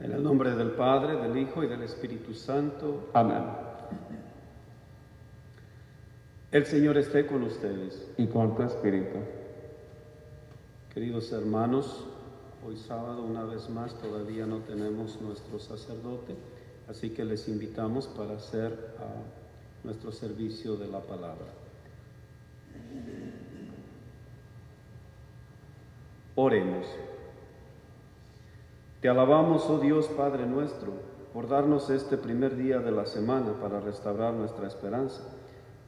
En el nombre del Padre, del Hijo y del Espíritu Santo. Amén. El Señor esté con ustedes. Y con tu espíritu. Queridos hermanos, hoy sábado una vez más todavía no tenemos nuestro sacerdote, así que les invitamos para hacer nuestro servicio de la palabra. Oremos. Te alabamos, oh Dios Padre nuestro, por darnos este primer día de la semana para restaurar nuestra esperanza,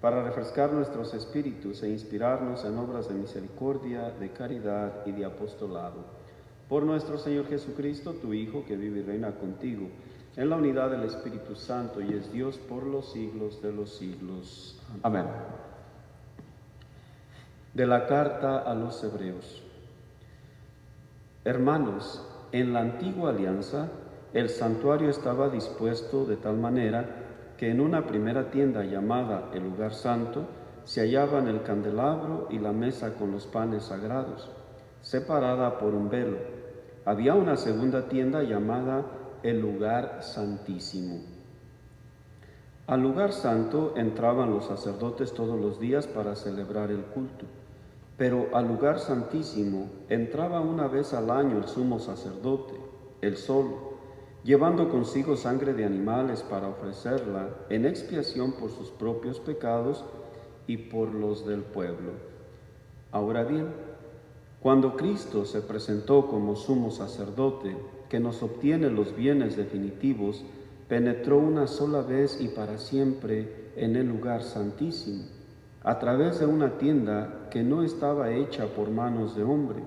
para refrescar nuestros espíritus e inspirarnos en obras de misericordia, de caridad y de apostolado. Por nuestro Señor Jesucristo, tu Hijo, que vive y reina contigo, en la unidad del Espíritu Santo y es Dios por los siglos de los siglos. Amén. De la carta a los Hebreos. Hermanos, en la antigua alianza, el santuario estaba dispuesto de tal manera que en una primera tienda llamada el lugar santo se hallaban el candelabro y la mesa con los panes sagrados, separada por un velo. Había una segunda tienda llamada el lugar santísimo. Al lugar santo entraban los sacerdotes todos los días para celebrar el culto. Pero al lugar santísimo entraba una vez al año el sumo sacerdote, él solo, llevando consigo sangre de animales para ofrecerla en expiación por sus propios pecados y por los del pueblo. Ahora bien, cuando Cristo se presentó como sumo sacerdote, que nos obtiene los bienes definitivos, penetró una sola vez y para siempre en el lugar santísimo, a través de una tienda que no estaba hecha por manos de hombre,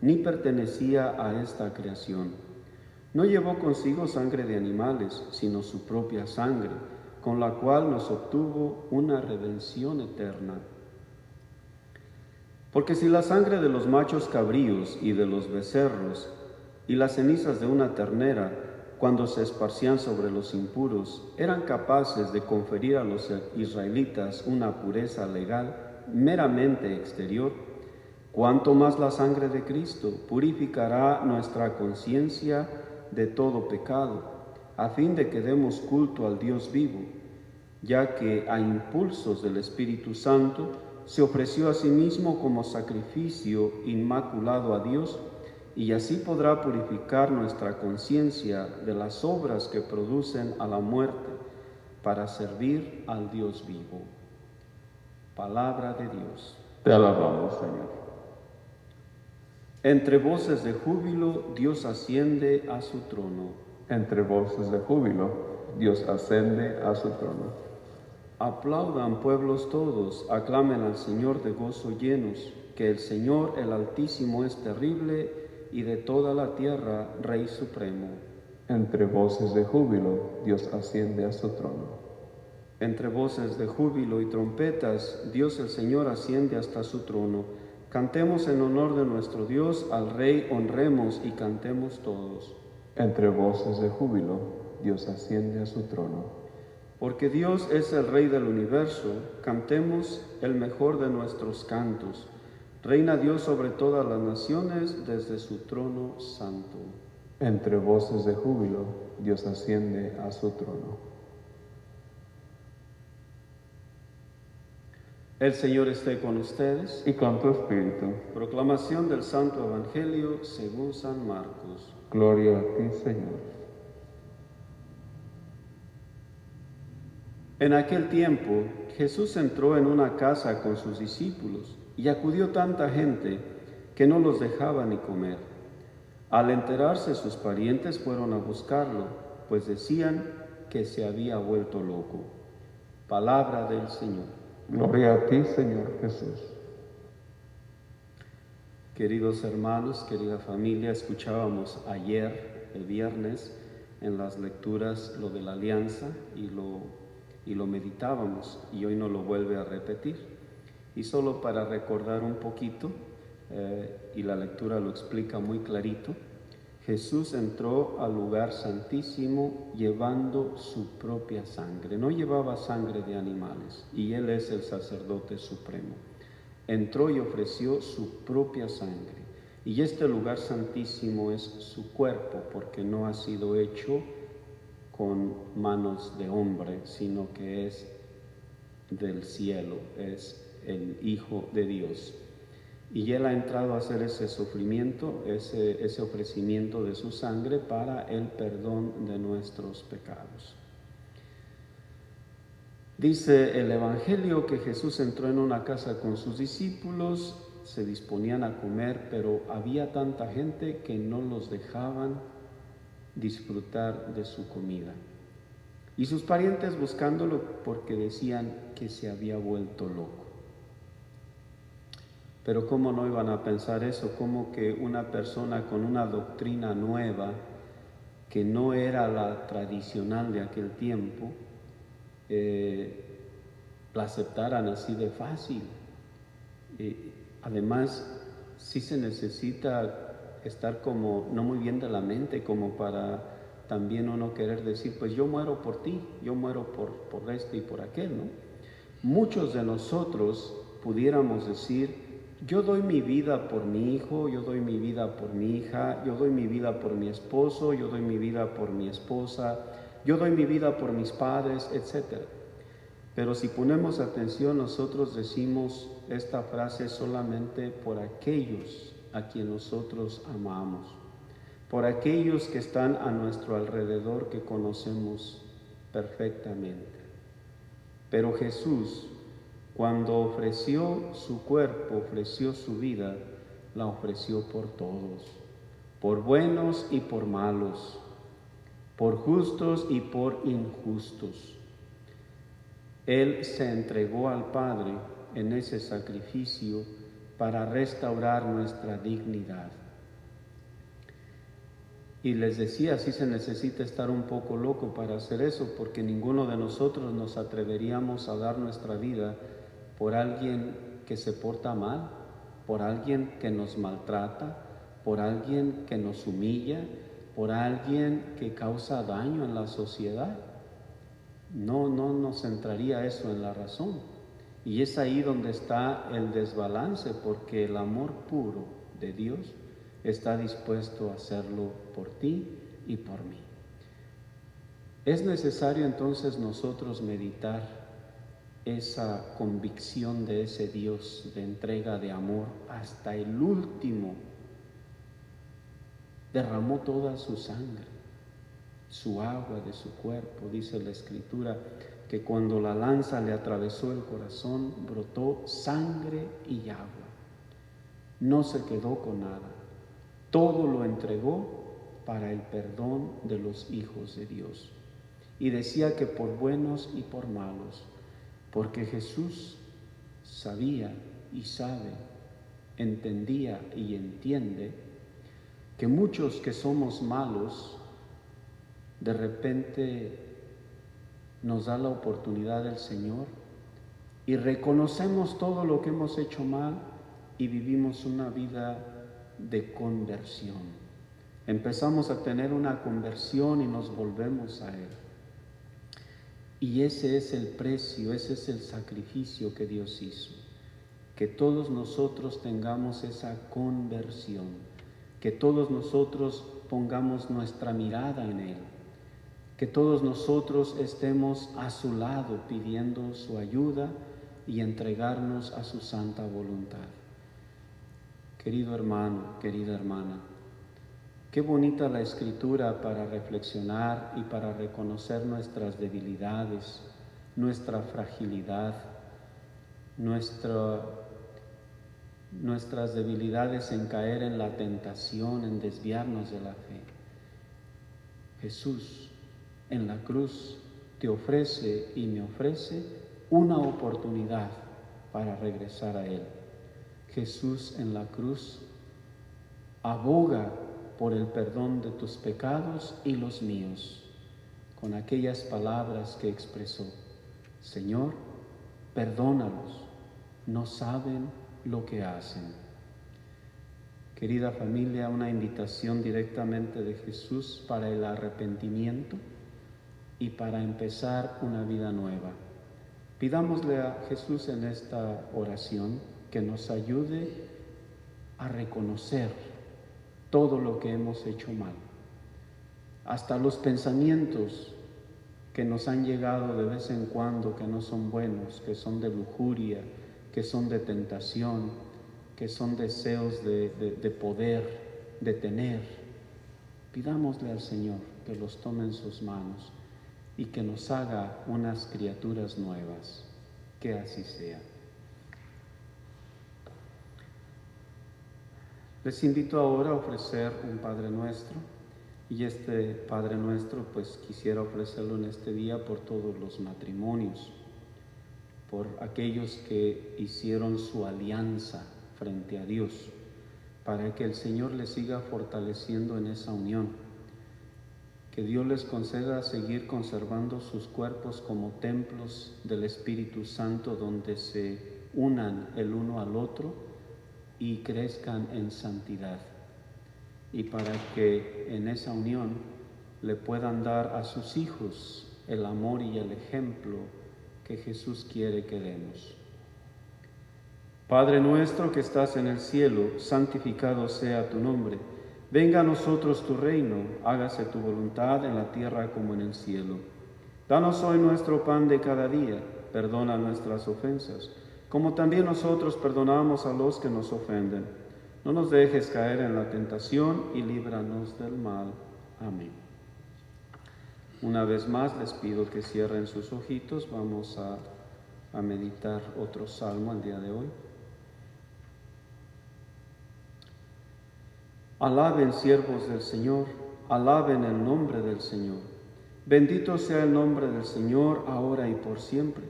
ni pertenecía a esta creación. No llevó consigo sangre de animales, sino su propia sangre, con la cual nos obtuvo una redención eterna. Porque si la sangre de los machos cabríos y de los becerros, y las cenizas de una ternera, cuando se esparcían sobre los impuros, eran capaces de conferir a los israelitas una pureza legal meramente exterior, cuánto más la sangre de Cristo purificará nuestra conciencia de todo pecado, a fin de que demos culto al Dios vivo, ya que a impulsos del Espíritu Santo se ofreció a sí mismo como sacrificio inmaculado a Dios, y así podrá purificar nuestra conciencia de las obras que producen a la muerte, para servir al Dios vivo. Palabra de Dios. Te alabamos, Señor. Entre voces de júbilo, Dios asciende a su trono. Entre voces de júbilo, Dios asciende a su trono. Aplaudan pueblos todos, aclamen al Señor de gozo llenos, que el Señor, el Altísimo, es terrible y de toda la tierra, Rey supremo. Entre voces de júbilo, Dios asciende a su trono. Entre voces de júbilo y trompetas, Dios el Señor asciende hasta su trono. Cantemos en honor de nuestro Dios, al Rey honremos y cantemos todos. Entre voces de júbilo, Dios asciende a su trono. Porque Dios es el Rey del universo, cantemos el mejor de nuestros cantos. Reina Dios sobre todas las naciones desde su trono santo. Entre voces de júbilo, Dios asciende a su trono. El Señor esté con ustedes. Y con tu espíritu. Proclamación del Santo Evangelio según San Marcos. Gloria a ti, Señor. En aquel tiempo, Jesús entró en una casa con sus discípulos y acudió tanta gente que no los dejaba ni comer. Al enterarse, sus parientes fueron a buscarlo, pues decían que se había vuelto loco. Palabra del Señor. Gloria a ti, Señor Jesús. Queridos hermanos, querida familia, escuchábamos ayer, el viernes, en las lecturas lo de la alianza y lo meditábamos, y hoy nos lo vuelve a repetir. Y solo para recordar un poquito, y la lectura lo explica muy clarito, Jesús entró al lugar santísimo llevando su propia sangre. No llevaba sangre de animales, y Él es el sacerdote supremo. Entró y ofreció su propia sangre. Y este lugar santísimo es su cuerpo, porque no ha sido hecho con manos de hombre, sino que es del cielo, es el Hijo de Dios. Y Él ha entrado a hacer ese sufrimiento, ese ofrecimiento de su sangre para el perdón de nuestros pecados. Dice el Evangelio que Jesús entró en una casa con sus discípulos, se disponían a comer, pero había tanta gente que no los dejaban disfrutar de su comida. Y sus parientes buscándolo porque decían que se había vuelto loco. Pero ¿cómo no iban a pensar eso? ¿Cómo que una persona con una doctrina nueva, que no era la tradicional de aquel tiempo, la aceptaran así de fácil? Además, sí se necesita estar como no muy bien de la mente como para también uno querer decir, pues yo muero por ti, yo muero por este y por aquel, ¿no? Muchos de nosotros pudiéramos decir, yo doy mi vida por mi hijo, yo doy mi vida por mi hija, yo doy mi vida por mi esposo, yo doy mi vida por mi esposa, yo doy mi vida por mis padres, etc. Pero si ponemos atención, nosotros decimos esta frase solamente por aquellos a quien nosotros amamos, por aquellos que están a nuestro alrededor que conocemos perfectamente. Pero Jesús, cuando ofreció su cuerpo, ofreció su vida, la ofreció por todos, por buenos y por malos, por justos y por injustos. Él se entregó al Padre en ese sacrificio para restaurar nuestra dignidad. Y les decía, sí se necesita estar un poco loco para hacer eso, porque ninguno de nosotros nos atreveríamos a dar nuestra vida por alguien que se porta mal, por alguien que nos maltrata, por alguien que nos humilla, por alguien que causa daño en la sociedad. No nos entraría eso en la razón. Y es ahí donde está el desbalance, porque el amor puro de Dios está dispuesto a hacerlo por ti y por mí. Es necesario entonces nosotros meditar esa convicción de ese Dios de entrega de amor hasta el último. Derramó toda su sangre, su agua de su cuerpo. Dice la Escritura que cuando la lanza le atravesó el corazón, brotó sangre y agua. No se quedó con nada. Todo lo entregó para el perdón de los hijos de Dios. Y decía que por buenos y por malos, porque Jesús sabía y sabe, entendía y entiende que muchos que somos malos, de repente nos da la oportunidad el Señor y reconocemos todo lo que hemos hecho mal y vivimos una vida de conversión. Empezamos a tener una conversión y nos volvemos a Él. Y ese es el precio, ese es el sacrificio que Dios hizo. Que todos nosotros tengamos esa conversión, que todos nosotros pongamos nuestra mirada en Él, que todos nosotros estemos a su lado pidiendo su ayuda y entregarnos a su santa voluntad. Querido hermano, querida hermana, qué bonita la Escritura para reflexionar y para reconocer nuestras debilidades, nuestra fragilidad, nuestras debilidades en caer en la tentación, en desviarnos de la fe. Jesús en la cruz te ofrece y me ofrece una oportunidad para regresar a Él. Jesús en la cruz aboga por el perdón de tus pecados y los míos, con aquellas palabras que expresó: Señor, perdónalos, no saben lo que hacen. Querida familia, una invitación directamente de Jesús para el arrepentimiento y para empezar una vida nueva. Pidámosle a Jesús en esta oración que nos ayude a reconocer todo lo que hemos hecho mal, hasta los pensamientos que nos han llegado de vez en cuando que no son buenos, que son de lujuria, que son de tentación, que son deseos de poder, de tener. Pidámosle al Señor que los tome en sus manos y que nos haga unas criaturas nuevas. Que así sea. Les invito ahora a ofrecer un Padre Nuestro, y este Padre Nuestro pues quisiera ofrecerlo en este día por todos los matrimonios, por aquellos que hicieron su alianza frente a Dios, para que el Señor les siga fortaleciendo en esa unión, que Dios les conceda seguir conservando sus cuerpos como templos del Espíritu Santo, donde se unan el uno al otro y crezcan en santidad, y para que en esa unión le puedan dar a sus hijos el amor y el ejemplo que Jesús quiere que demos. Padre nuestro que estás en el cielo, santificado sea tu nombre. Venga a nosotros tu reino, hágase tu voluntad en la tierra como en el cielo. Danos hoy nuestro pan de cada día, perdona nuestras ofensas, como también nosotros perdonamos a los que nos ofenden. No nos dejes caer en la tentación y líbranos del mal. Amén. Una vez más les pido que cierren sus ojitos. Vamos a meditar otro salmo el día de hoy. Alaben siervos del Señor, alaben el nombre del Señor. Bendito sea el nombre del Señor, ahora y por siempre.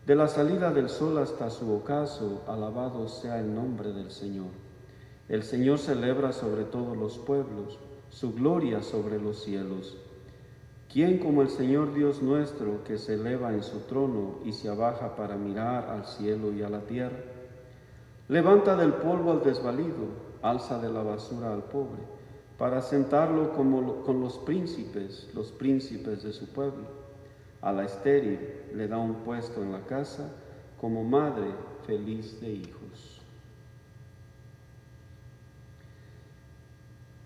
De la salida del sol hasta su ocaso, alabado sea el nombre del Señor. El Señor celebra sobre todos los pueblos, su gloria sobre los cielos. ¿Quién como el Señor Dios nuestro, que se eleva en su trono y se abaja para mirar al cielo y a la tierra? Levanta del polvo al desvalido, alza de la basura al pobre, para sentarlo con los príncipes de su pueblo. A la estéril le da un puesto en la casa, como madre feliz de hijos.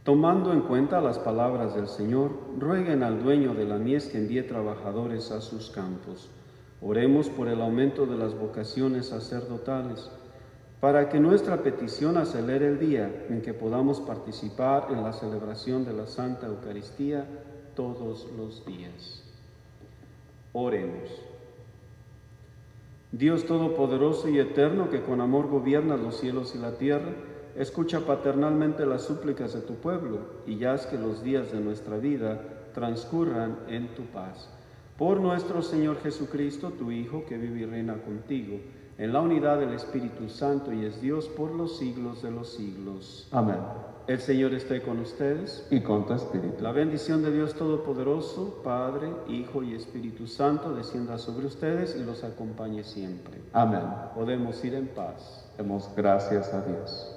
Tomando en cuenta las palabras del Señor, rueguen al dueño de la mies que envíe trabajadores a sus campos. Oremos por el aumento de las vocaciones sacerdotales, para que nuestra petición acelere el día en que podamos participar en la celebración de la Santa Eucaristía todos los días. Oremos. Dios Todopoderoso y Eterno, que con amor gobiernas los cielos y la tierra, escucha paternalmente las súplicas de tu pueblo y haz que los días de nuestra vida transcurran en tu paz. Por nuestro Señor Jesucristo, tu Hijo, que vive y reina contigo, en la unidad del Espíritu Santo y es Dios por los siglos de los siglos. Amén. El Señor esté con ustedes. Y con tu espíritu. La bendición de Dios Todopoderoso, Padre, Hijo y Espíritu Santo, descienda sobre ustedes y los acompañe siempre. Amén. Podemos ir en paz. Demos gracias a Dios.